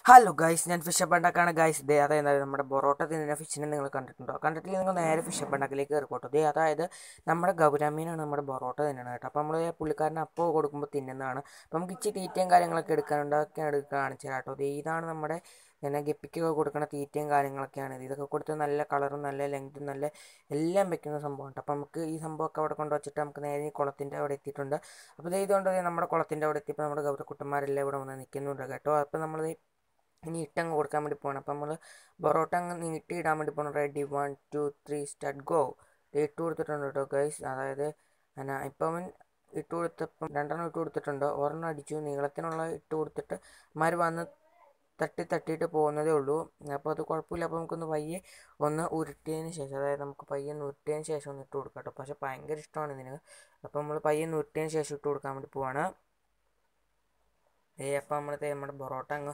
Hello guys, ഞാൻ ഫിഷപ്പ് ഉണ്ടാക്കാണ് guys. ദേ അതായത് നമ്മുടെ പൊറോട്ട തിന്നുന്ന ഫിഷിനെ നിങ്ങൾ കണ്ടിട്ടുണ്ടോ? കണ്ടിട്ടില്ല നിങ്ങൾ നേരെ ഫിഷപ്പ് ഉണ്ടാക്കലേക്ക് കയറിക്കോട്ടോ. ദേ അതായത് നമ്മുടെ ഗൗരാമീനാണ് നമ്മുടെ പൊറോട്ട തിന്നണത് കേട്ടോ. അപ്പോൾ നമ്മൾ പുള്ളിക്കാരന് അപ്പോൾ കൊടുക്കുമ്പോൾ തിന്നുന്നതാണ്. അപ്പോൾ നമുക്ക് ഇച്ചിരി തീറ്റയും കാര്യങ്ങളൊക്കെ എടുക്കാനുണ്ട്. അതൊക്കെ കാണിച്ചു തരാം കേട്ടോ. ദേ ഇതാണ് നമ്മുടെ ഗപ്പിക്കൊക്കെ കൊടുക്കുന്ന തീറ്റയും കാര്യങ്ങളൊക്കെയാണ് ഇത്. ഇതൊക്കെ കൊടുത്ത് നല്ല കളറും നല്ല ലെങ്തും നല്ല എല്ലാം വെക്കുന്ന സംഭവമാണ്. അപ്പോൾ നമുക്ക് ഈ സംഭവമൊക്കെ അവിടെ കൊണ്ട് വെച്ചിട്ട് നമുക്ക് നേരെ ഈ കുളത്തിൻ്റെ അവിടെ എത്തിയിട്ടുണ്ട്. അപ്പോൾ ദേ ഇതുകൊണ്ട് നമ്മുടെ കുളത്തിൻ്റെ അവിടെ എത്തിയപ്പോൾ നമ്മുടെ ഗൗരക്കുട്ടന്മാരെല്ലാം ഇവിടെ വന്ന് നിൽക്കുന്നുണ്ട് കേട്ടോ. അപ്പോൾ നമ്മൾ ഇനി ഇട്ടങ്ങ് കൊടുക്കാൻ വേണ്ടി പോകണം. അപ്പം നമ്മൾ പൊറോട്ട അങ്ങ് നീട്ടി ഇടാൻ വേണ്ടി പോകണം. Ready 1 2 3 start go. ഇട്ട് കൊടുത്തിട്ടുണ്ട് കേട്ടോ ഗൈസ്. അതായത് ഇപ്പം അവൻ ഇട്ട് കൊടുത്തപ്പം 2 ഇട്ട് കൊടുത്തിട്ടുണ്ട്. ഒരെണ്ണം അടിച്ചു. നീളത്തിനുള്ള ഇട്ട് കൊടുത്തിട്ട് മാര് വന്ന് തട്ടിയിട്ട് പോകുന്നതേ ഉള്ളൂ. അപ്പോൾ അത് കുഴപ്പമില്ല. അപ്പോൾ നമുക്കൊന്ന് പയ്യെ ഒന്ന് ഉരുട്ടിയതിന് ശേഷം, അതായത് നമുക്ക് പയ്യെ ഒന്ന് ഉരുട്ടിയതിന് ശേഷം ഒന്ന് ഇട്ട് കൊടുക്കാം കേട്ടോ. പക്ഷേ ഭയങ്കര ഇഷ്ടമാണ് ഇതിന്. അപ്പോൾ നമ്മൾ പയ്യെ ഒന്ന് ഉരുട്ടിയതിന് ശേഷം ഇട്ട് കൊടുക്കാൻ വേണ്ടി പോവാണ്. അപ്പം നമ്മുടെ പൊറോട്ട അങ്ങ്